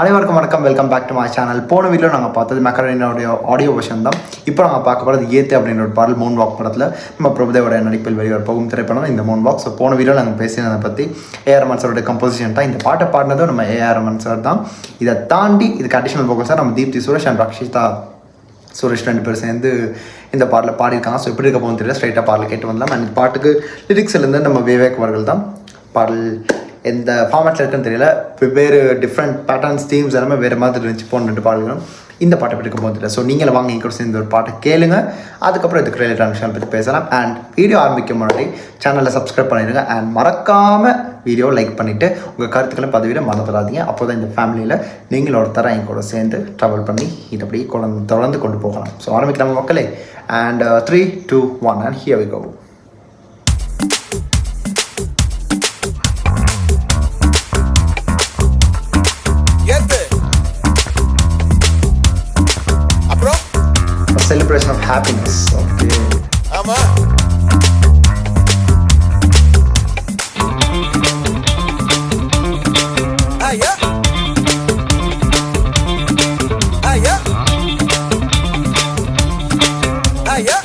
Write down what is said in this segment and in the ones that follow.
அனைவருக்கும் வணக்கம், welcome back to my channel. போன வீடியோ நாங்கள் பார்த்தது மெக்கரோனியோடைய ஆடியோ வெர்ஷன் தான். இப்போ நாங்கள் பார்க்க போகிறது ஏத்து அப்படின்ற ஒரு பாடல் மூன் வாக் படத்தில் நம்ம பிரபுதேவோட நடிப்பில் வெளியே போகும் திரைப்படம் இந்த மூன் வாக். ஸோ போன வீடியோ நாங்கள் பேசினதை பற்றி ஏஆர் ரஹ்மான் சாரோட கம்போசிஷன் தான். இந்த பாட்டை பாடினதும் நம்ம ஏஆர் ரஹ்மான் சார் தான். இதை தாண்டி இதுக்கு அடிஷனல் போக்கல் சார் நம்ம தீப்தி சுரேஷ் அண்ட் ரக்ஷிதா சுரேஷ் 2 பேர் சேர்ந்து இந்த பாட்டில் பாடியிருக்காங்க. ஸோ எப்படி இருக்க போகும் தெரியல, ஸ்ட்ரைட்டாக பாடல் கேட்டு வரலாம். அண்ட் பாட்டுக்கு லிரிக்ஸ்லேருந்து நம்ம விவேக் அவர்கள் தான். பாடல் எந்த ஃபார்மேட்டில் இருக்குன்னு தெரியல, வெவ்வேறு டிஃப்ரெண்ட் பேட்டர்ன்ஸ் தீம்ஸ் எல்லாமே வேறு மாதிரி இருந்துச்சு போன 2 பாடல்களும். இந்த பாட்டை பற்றி போகிறது தெரியல. ஸோ நீங்களும் வாங்க என் கூட சேர்ந்து ஒரு பாட்டை கேளுங்க, அதுக்கப்புறம் இதுக்கு ரிலேட்டட் விஷயம் பற்றி பேசலாம். அண்ட் வீடியோ ஆரம்பிக்க முன்னாடி சேனலில் சப்ஸ்கிரைப் பண்ணிடுங்க. அண்ட் மறக்காமல் வீடியோ லைக் பண்ணிவிட்டு உங்கள் கருத்துக்களை பதிவிட மறந்துடாதீங்க. அப்போ தான் இந்த ஃபேமிலியில் நீங்கள் ஒருத்தர என் கூட சேர்ந்து ட்ராவல் பண்ணி இதை அப்படியே தொடர்ந்து கொண்டு போகலாம். ஸோ ஆரம்பிக்கலாம் மக்களே. And 3, 2, 1 and here we go. Celebration of happiness. Okay. Ama. Aya. Aya. Aya.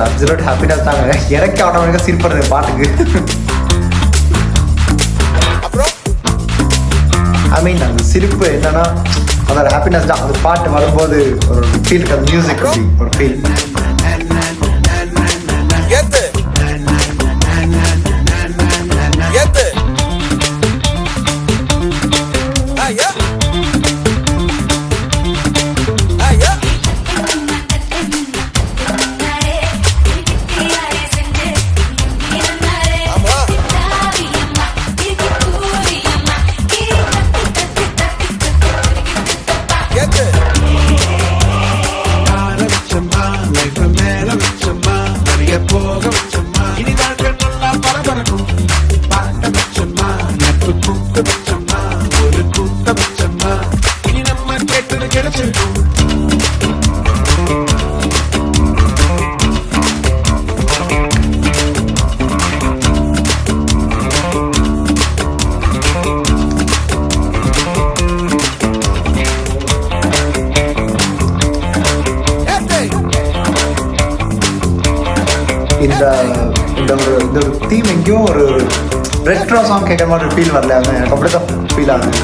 Absolute happiness தாங்க. எனக்கு ஆட்டோமேட்டிக்காக சிரிப்படுறது பாட்டுக்கு. ஐ மீன் அந்த சிரிப்பு என்னன்னா அதோட ஹாப்பினஸ் தான். அது பாட்டு வரும்போது ஒரு ஃபீல், அது மியூசிக் ஒரு ஃபீல். இந்த ஒரு தீம் எங்கேயும் ஒரு ரெட்ரோ சாங் கேட்குற மாதிரி ஒரு ஃபீல் வரல. எனக்கு அப்படி தான் ஃபீல் ஆகுது.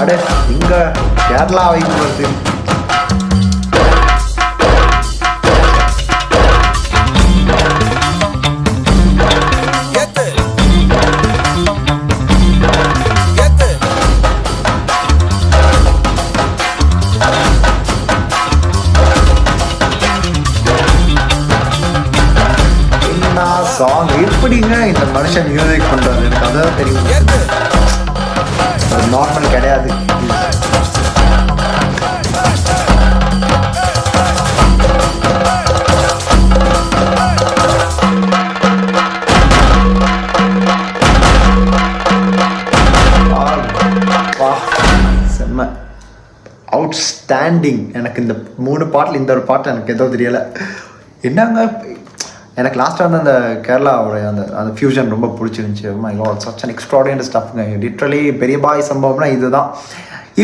அடே இங்கே கேரளா வைப்பு வருது. சாங் எப்படிங்க இந்த மனுஷன் மியூசிக் பண்றாரு, எனக்கு அதான் தெரியும். நார்மல் கிடையாது. செம்ம அவுட்ஸ்டாண்டிங். எனக்கு இந்த 3 பாட்டில் இந்த ஒரு பாட்டு எனக்கு எதுவும் தெரியலை. என்னங்க எனக்கு லாஸ்ட்டாக வந்து அந்த கேரளாவோடைய அந்த ஃபியூஷன் ரொம்ப பிடிச்சிருந்துச்சி. My god, such an extraordinary ஸ்டஃப்ங்க. லிட்ரலி பெரிய பாய் சம்பவம்னா இதுதான்.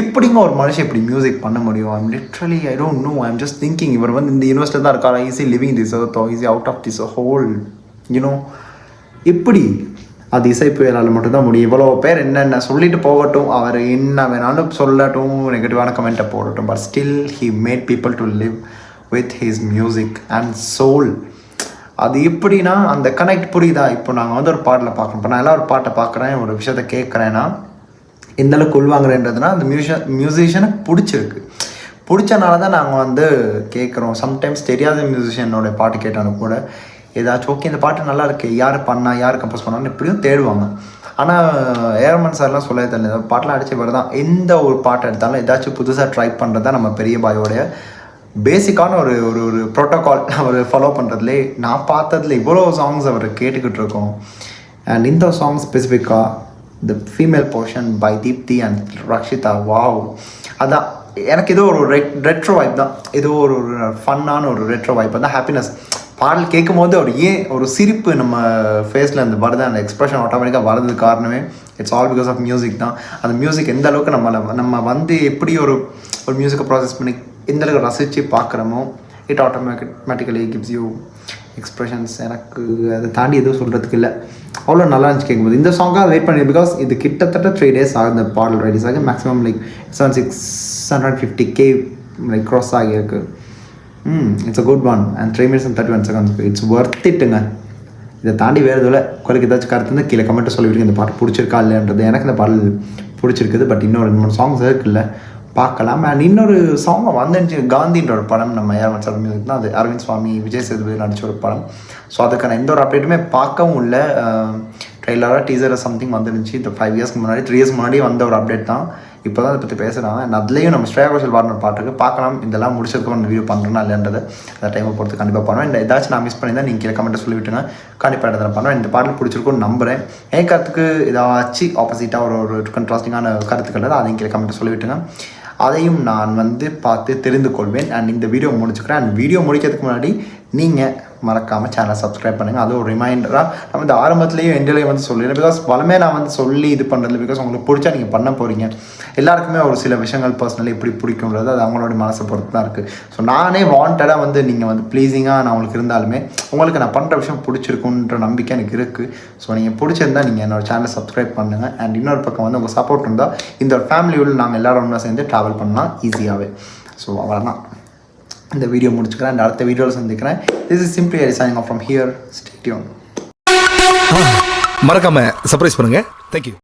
எப்படிங்க ஒரு மனுஷன் இப்படி மியூசிக் பண்ண முடியும்? I'm literally I don't know. I'm just thinking, இவர் வந்து இந்த யூனிவர்சிட்டியில் தான் இருக்காரா? Is he living this earth or is he out of this whole you know? எப்படி அது இசை புயலால் மட்டும்தான் முடியும். இவ்வளோ பேர் என்னென்ன சொல்லிட்டு போகட்டும், அவர் என்ன வேணாலும் சொல்லட்டும், நெகட்டிவான கமெண்ட்டை போடட்டும், but still he made people to live with his music and soul. அது எப்படின்னா அந்த கனெக்ட் புரியுதா. இப்போ நாங்கள் வந்து ஒரு பாட்டில் பார்க்குறோம், இப்போ நான் எல்லாம் ஒரு பாட்டை பார்க்குறேன், ஒரு விஷயத்த கேட்குறேன்னா எந்தளவுக்கு உள்வாங்குறேன்றதுனா அந்த மியூசிஷியனுக்கு பிடிச்சனால தான் நாங்கள் வந்து கேட்குறோம். சம்டைம்ஸ் தெரியாத மியூசிஷியனோட பாட்டு கேட்டாலும் கூட ஏதாச்சும் ஓகே இந்த பாட்டு நல்லா இருக்கு, யார் பண்ணா, யார் கம்போஸ் பண்ணான்னு எப்படியும் தேடுவாங்க. ஆனால் ஏர்மன் சார்லாம் சொல்லவே தெரியல, பாட்டெலாம் அடித்து வருதான். எந்த ஒரு பாட்டு எடுத்தாலும் ஏதாச்சும் புதுசாக ட்ரை பண்ணுறது தான் நம்ம பெரிய பாயோடைய பேசிக்கான ஒரு ஒரு ஒரு ப்ரோட்டோகால் அவர் ஃபாலோ பண்ணுறதுலே. நான் பார்த்ததுல இவ்வளோ சாங்ஸ் அவர் கேட்டுக்கிட்டு இருக்கோம். அண்ட் இந்த சாங் ஸ்பெசிஃபிக்காக the female portion by Deepti and Rakshita, wow. அதான் எனக்கு ஏதோ ஒரு ரெட்ரோ வைப் தான், ஏதோ ஒரு ஃபன்னான ஒரு ரெட்ரோ வைப் தான். ஹாப்பினஸ் பாடல் கேட்கும் போது ஒரு சிரிப்பு நம்ம ஃபேஸில் அந்த வருது, அந்த எக்ஸ்ப்ரெஷன் ஆட்டோமேட்டிக்காக வரதுக்கு காரணமே it's all because of music தான். அந்த மியூசிக் எந்த அளவுக்கு நம்ம வந்து எப்படி ஒரு மியூசிக்கை ப்ராசஸ் பண்ணி எந்த அளவுக்கு ரசித்து பார்க்குறோமோ it automatically gives you expressions. எனக்கு அதை தாண்டி எதுவும் சொல்கிறதுக்கு இல்லை, அவ்வளோ நல்லா இருந்துச்சு கேட்கும்போது. இந்த சாங்காக வெயிட் பண்ணி, பிகாஸ் இது கிட்டத்தட்ட 3 days ஆகுது இந்த பாடல் ரைடிஸ் ஆகி. Maximum like 650K like cross ஆகியிருக்கு. It's a good one and 3 minutes and 31 seconds. It's worth இட்டுங்க. இதை தாண்டி வேறு எதுவும் உங்களுக்கு ஏதாச்சும் கருத்து இருந்தால் கீழே கமெண்ட்டை சொல்லிவிடுங்க, இந்த பாட்டு பிடிச்சிருக்கா இல்லைன்றது. எனக்கு இந்த பாடல் பிடிச்சிருக்குது, பட் இன்னும் 2-3 சாங்ஸ் இருக்குல்ல பார்க்கலாம். அண்ட் இன்னொரு சாங் வந்துச்சு, காந்தின்ற ஒரு படம், நம்ம ஏர்மன் சார் மியூசிக் தான். அது அரவிந்த் சுவாமி, விஜய் சேதுபதி நடிச்ச ஒரு படம். ஸோ அதுக்கான எந்த ஒரு அப்டேட்டுமே பார்க்கவும் இல்லை. ட்ரெய்லராக டீசராக சம்திங் வந்துருந்துச்சு. இந்த 5 years முன்னாடி 3 years முன்னாடி வந்த ஒரு அப்டேட் தான். இப்போ தான் அதை பற்றி பேசுகிறாங்க. அண்ட் அதுலேயும் நம்ம ஸ்ரேயா கோஷல் பாடின பாட்டுக்கு பார்க்கலாம். இதெல்லாம் முடிச்சிருக்கோம், அந்த வீடியோ பண்ணுறேன்னா இல்லைன்றது அந்த டைமை பொறுத்து கண்டிப்பாக பண்ணுவேன். இந்த ஏதாச்சும் நான் மிஸ் பண்ணியிருந்தால் நீங்கள் கீழே கமெண்ட்டை சொல்லிவிட்டுங்க, கண்டிப்பாக இடத்துல பண்ணுவேன். இந்த பாட்டில் பிடிச்சிருக்கும்னு நம்புகிறேன். என் கருத்துக்கு ஏதாச்சும் ஆப்போசிட்டாக ஒரு கண்ட்ராஸ்டிங்கான கருத்துக்கள் தான், அதையும் கீழே கமெண்ட்டை சொல்லிவிட்டுங்க. அதையும் நான் வந்து பார்த்து தெரிந்து கொள்வேன். அண்ட் இந்த வீடியோ முடிச்சுக்கிறேன். அண்ட் வீடியோ முடிக்கிறதுக்கு முன்னாடி நீங்கள் மறக்காமல் சேனலை சப்ஸ்கிரைப் பண்ணுங்கள். அது ஒரு ரிமைண்டராக நம்ம வந்து ஆரம்பத்துலேயும் எண்ட்லேயும் வந்து சொல்லிடுறேன். பிகாஸ் வளமே நான் வந்து சொல்லி இது பண்ணுறதில்ல, பிகாஸ் உங்களுக்கு பிடிச்சா நீங்கள் பண்ண போகிறீங்க. எல்லாருக்குமே ஒரு சில விஷயங்கள் பர்சனலி எப்படி பிடிக்கும்ன்றது அது அவங்களோட மனசை பொறுத்து தான் இருக்குது. ஸோ நானே வாண்டடாக வந்து நீங்கள் வந்து ப்ளீஸிங்காக நான் உங்களுக்கு இருந்தாலுமே உங்களுக்கு நான் பண்ணுற விஷயம் பிடிச்சிருக்குன்ற நம்பிக்கை எனக்கு இருக்குது. ஸோ நீங்கள் பிடிச்சிருந்தால் நீங்கள் என்னோடய சேனலை சப்ஸ்கிரைப் பண்ணுங்கள். அண்ட் இன்னொரு பக்கம் வந்து உங்கள் சப்போர்ட் இருந்தால் இந்த ஒரு ஃபேமிலியோடு நாங்கள் எல்லோரும் ஒன்றா சேர்ந்து ட்ராவல் பண்ணலாம் ஈஸியாகவே. ஸோ அவ்வளோதான், இந்த வீடியோ முடிச்சுக்கிறேன். அண்ட் அடுத்த வீடியோவில் சந்திக்கிறேன். This is simply signing off from here. Stay tuned. மறக்காம சர்ப்ரைஸ் பண்ணுங்க. தேங்க்யூ.